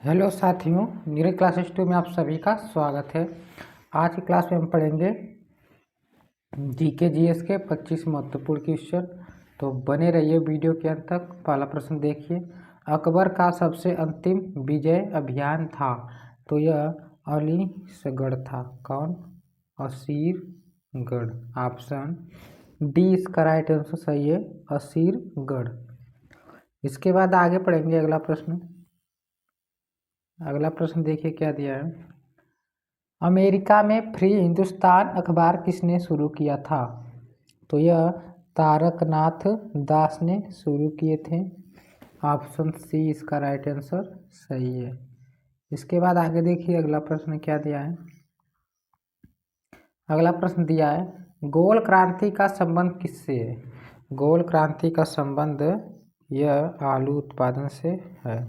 Hello साथियों, मेरे classes 2 में आप सभी का स्वागत है। आज की क्लास में हम पढ़ेंगे जीके जीएस के 25 महत्वपूर्ण क्वेश्चन। तो बने रहिए वीडियो के अंत तक। पहला प्रश्न देखिए, अकबर का सबसे अंतिम विजय अभियान था। तो यह अलीसगढ़ था। कौन? असीरगढ़। ऑप्शन डी इसका राइट आंसर सही है, असीरगढ़। इसके बाद आगे पढ़ेंगे अगला प्रश्न। अगला प्रश्न देखिए क्या दिया है। अमेरिका में फ्री हिंदुस्तान अखबार किसने शुरू किया था? तो यह तारकनाथ दास ने शुरू किए थे। ऑप्शन सी इसका राइट आंसर सही है। इसके बाद आगे देखिए अगला प्रश्न क्या दिया है। अगला प्रश्न दिया है, गोल क्रांति का संबंध किससे है? गोल क्रांति का संबंध यह आलू उत्पादन से है।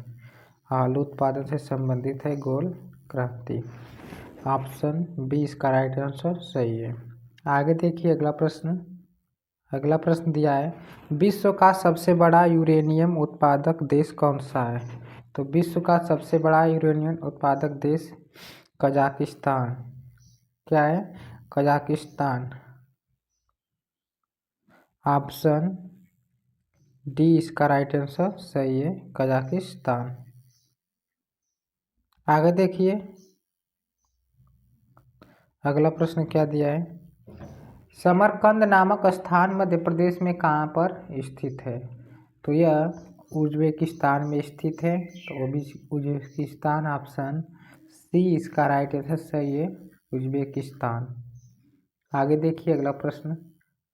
आलू उत्पादन से संबंधित है गोल क्रांति। ऑप्शन बी इसका राइट आंसर सही है। आगे देखिए अगला प्रश्न। अगला प्रश्न दिया है, विश्व का सबसे बड़ा यूरेनियम उत्पादक देश कौन सा है? तो विश्व का सबसे बड़ा यूरेनियम उत्पादक देश कजाकिस्तान। क्या है? कजाकिस्तान। ऑप्शन डी इसका राइट आंसर सही है, कजाकिस्तान। आगे देखिए अगला प्रश्न क्या दिया है। समरकंद नामक स्थान मध्य प्रदेश में कहाँ पर स्थित है? तो यह उज्बेकिस्तान में स्थित है। तो वो भी उज्बेकिस्तान। ऑप्शन सी इसका राइट आंसर सही है, उज्बेकिस्तान। आगे देखिए अगला प्रश्न।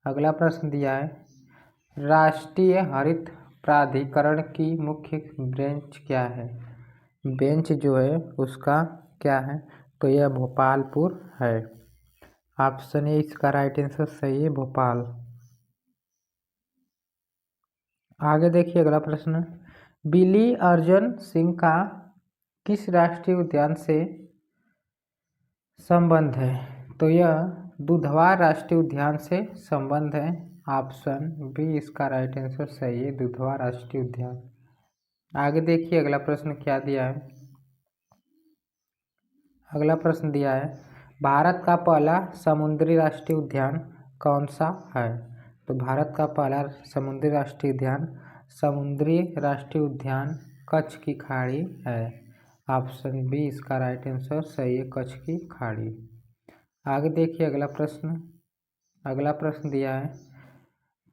अगला प्रश्न दिया है, राष्ट्रीय हरित प्राधिकरण की मुख्य ब्रांच क्या है? बेंच जो है उसका क्या है? तो यह भोपालपुर है। ऑप्शन ए इसका राइट आंसर सही है, भोपाल। आगे देखिए अगला प्रश्न, बिली अर्जुन सिंह का किस राष्ट्रीय उद्यान से संबंध है? तो यह दुधवा राष्ट्रीय उद्यान से संबंध है। ऑप्शन बी इसका राइट आंसर सही है, दुधवा राष्ट्रीय उद्यान। आगे देखिए अगला प्रश्न क्या दिया है। अगला प्रश्न दिया है, भारत का पहला समुद्री राष्ट्रीय उद्यान कौन सा है? तो भारत का पहला समुद्री राष्ट्रीय उद्यान समुद्री राष्ट्रीय उद्यान कच्छ की खाड़ी है। ऑप्शन बी इसका राइट आंसर सही है, कच्छ की खाड़ी। आगे देखिए अगला प्रश्न। अगला प्रश्न दिया है,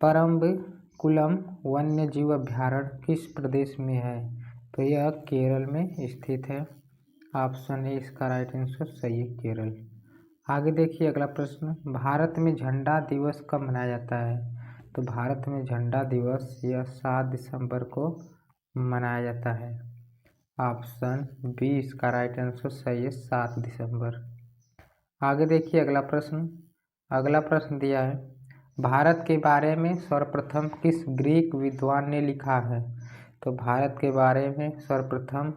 परम्बिकुलम वन्य जीव अभयारण्य किस प्रदेश में है? तो यह केरल में स्थित है। ऑप्शन ए इसका राइट आंसर सही है, केरल। आगे देखिए अगला प्रश्न, भारत में झंडा दिवस कब मनाया जाता है? तो भारत में झंडा दिवस यह 7 दिसंबर को मनाया जाता है। ऑप्शन बी इसका राइट आंसर सही है, 7 दिसंबर। आगे देखिए अगला प्रश्न। अगला प्रश्न दिया है, भारत के बारे में सर्वप्रथम किस ग्रीक विद्वान ने लिखा है? तो भारत के बारे में सर्वप्रथम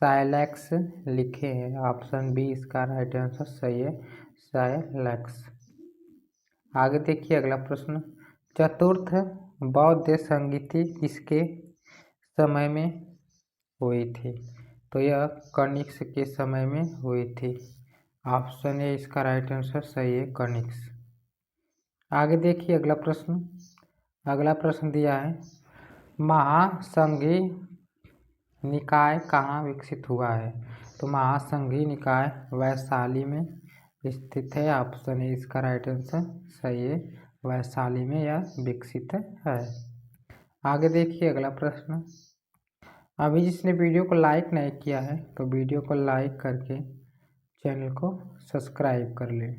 साइलैक्स लिखे हैं। ऑप्शन बी इसका राइट आंसर सही है, साइलैक्स। आगे देखिए अगला प्रश्न, चतुर्थ बौद्ध संगीति किसके समय में हुई थी? तो यह कनिष्क के समय में हुई थी। ऑप्शन ए इसका राइट आंसर सही है, कनिष्क। आगे देखिए अगला प्रश्न। अगला प्रश्न दिया है, महासंघी निकाय कहाँ विकसित हुआ है? तो महासंघी निकाय वैशाली में स्थित है। ऑप्शन ए इसका राइट आंसर सही है, वैशाली में यह विकसित है। आगे देखिए अगला प्रश्न। अभी जिसने वीडियो को लाइक नहीं किया है तो वीडियो को लाइक करके चैनल को सब्सक्राइब कर ले।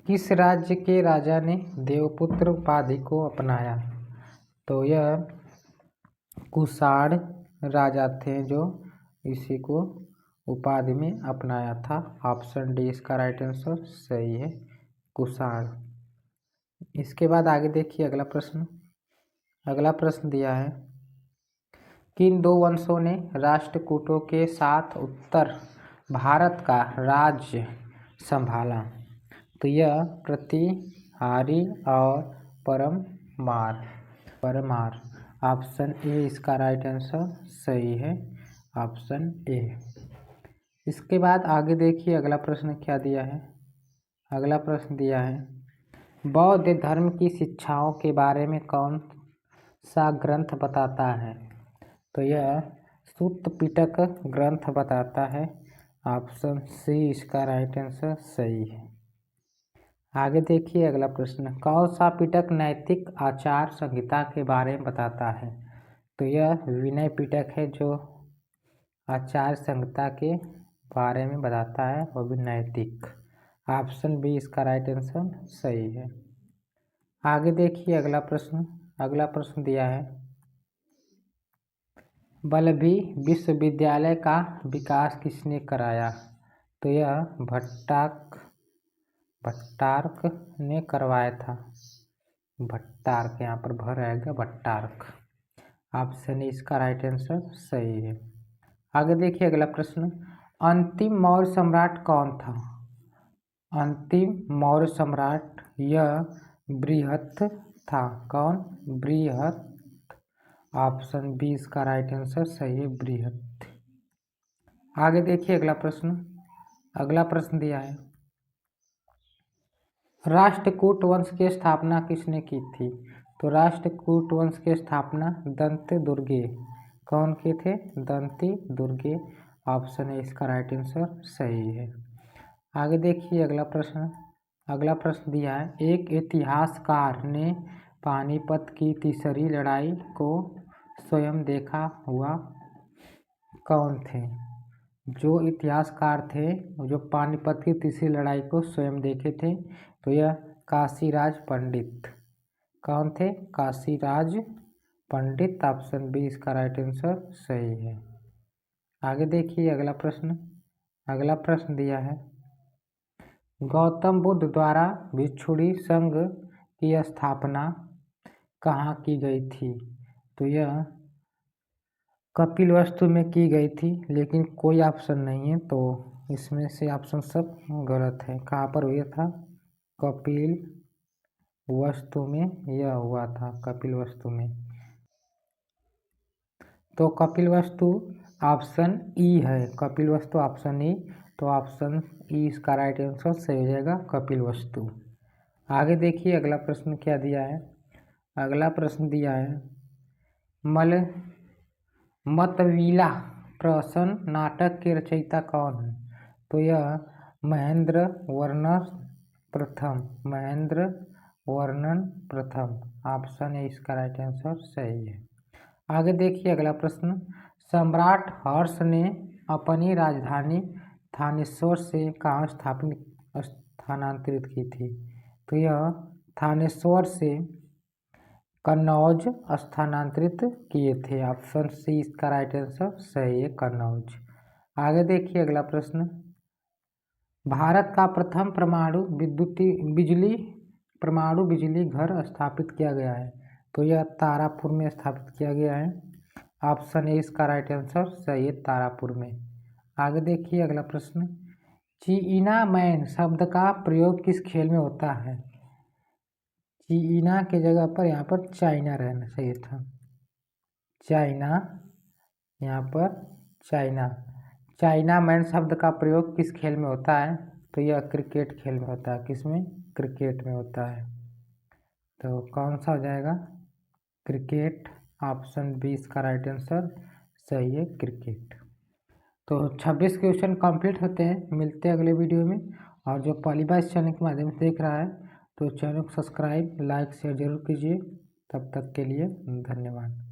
किस राज्य के राजा ने देवपुत्र उपाधि को अपनाया? तो यह कुषाण राजा थे जो इसी को उपाधि में अपनाया था। ऑप्शन डी इसका राइट आंसर सही है, कुषाण। इसके बाद आगे देखिए अगला प्रश्न। अगला प्रश्न दिया है, किन दो वंशों ने राष्ट्रकूटों के साथ उत्तर भारत का राज्य संभाला? तो यह प्रतिहारी और परमार। ऑप्शन ए इसका राइट आंसर सही है, ऑप्शन ए। इसके बाद आगे देखिए अगला प्रश्न क्या दिया है। अगला प्रश्न दिया है बौद्ध धर्म की शिक्षाओं के बारे में कौन सा ग्रंथ बताता है। तो यह सूत्र पिटक ग्रंथ बताता है। ऑप्शन सी इसका राइट आंसर सही है। आगे देखिए अगला प्रश्न कौन सा पिटक नैतिक आचार संहिता के बारे में बताता है। तो यह विनय पिटक है जो आचार संहिता के बारे में बताता है वो भी नैतिक। ऑप्शन बी इसका राइट आंसर सही है। आगे देखिए अगला प्रश्न दिया है वल्लभी विश्वविद्यालय का विकास किसने कराया। तो यह भट्टारक ने करवाया था। भट्टारक यहाँ पर भर आएगा भट्टारक। ऑप्शन इसका राइट आंसर सही है। आगे देखिए अगला प्रश्न अंतिम मौर्य सम्राट कौन था। अंतिम मौर्य सम्राट यह बृहत था। कौन बृहत। ऑप्शन बी इसका राइट आंसर सही है बृहत। आगे देखिए अगला प्रश्न दिया है राष्ट्रकूट वंश की स्थापना किसने की थी। तो राष्ट्रकूट वंश की स्थापना दंती दुर्गे कौन के थे दंती दुर्गे। ऑप्शन है इसका राइट आंसर सही है। आगे देखिए अगला प्रश्न दिया है एक इतिहासकार ने पानीपत की तीसरी लड़ाई को स्वयं देखा हुआ कौन थे। जो इतिहासकार थे जो पानीपत की तीसरी लड़ाई को स्वयं देखे थे तो यह काशीराज पंडित कौन थे काशीराज पंडित। ऑप्शन बी इसका राइट आंसर सही है। आगे देखिए अगला प्रश्न दिया है गौतम बुद्ध द्वारा भिक्षुणी संघ की स्थापना कहाँ की गई थी। तो यह कपिलवस्तु में की गई थी लेकिन कोई ऑप्शन नहीं है तो इसमें से ऑप्शन सब गलत है। कहाँ पर हुआ था कपिल वस्तु में यह हुआ था कपिलवस्तु में। तो कपिलवस्तु ऑप्शन ई है कपिलवस्तु ऑप्शन ई। तो ऑप्शन ई इसका राइट आंसर सही हो जाएगा कपिलवस्तु। आगे देखिए अगला प्रश्न क्या दिया है। अगला प्रश्न दिया है मतविला प्रहसन नाटक के रचयिता कौन है। तो यह महेंद्र वर्णन प्रथम। ऑप्शन है इसका राइट आंसर सही है। आगे देखिए अगला प्रश्न सम्राट हर्ष ने अपनी राजधानी थानेश्वर से कहाँ स्थानांतरित की थी। तो यह थानेश्वर से कन्नौज स्थानांतरित किए थे। ऑप्शन सी इसका राइट आंसर सही है कन्नौज। आगे देखिए अगला प्रश्न भारत का प्रथम परमाणु बिजली घर स्थापित किया गया है। तो यह तारापुर में स्थापित किया गया है। ऑप्शन ए इसका राइट आंसर सही है तारापुर में। आगे देखिए अगला प्रश्न चीना मैन शब्द का प्रयोग किस खेल में होता है। चीना के जगह पर यहाँ पर चाइना रहना चाहिए था। चाइना यहाँ पर चाइना मैन शब्द का प्रयोग किस खेल में होता है। तो यह क्रिकेट खेल में होता है। किसमें क्रिकेट में होता है। तो कौन सा हो जाएगा क्रिकेट। ऑप्शन बी इसका राइट आंसर सही है क्रिकेट। तो 26 क्वेश्चन कंप्लीट होते हैं। मिलते हैं अगले वीडियो में। और जो पहली बार इस चैनल के माध्यम से देख रहा है तो चैनल को सब्सक्राइब लाइक शेयर जरूर कीजिए। तब तक के लिए धन्यवाद।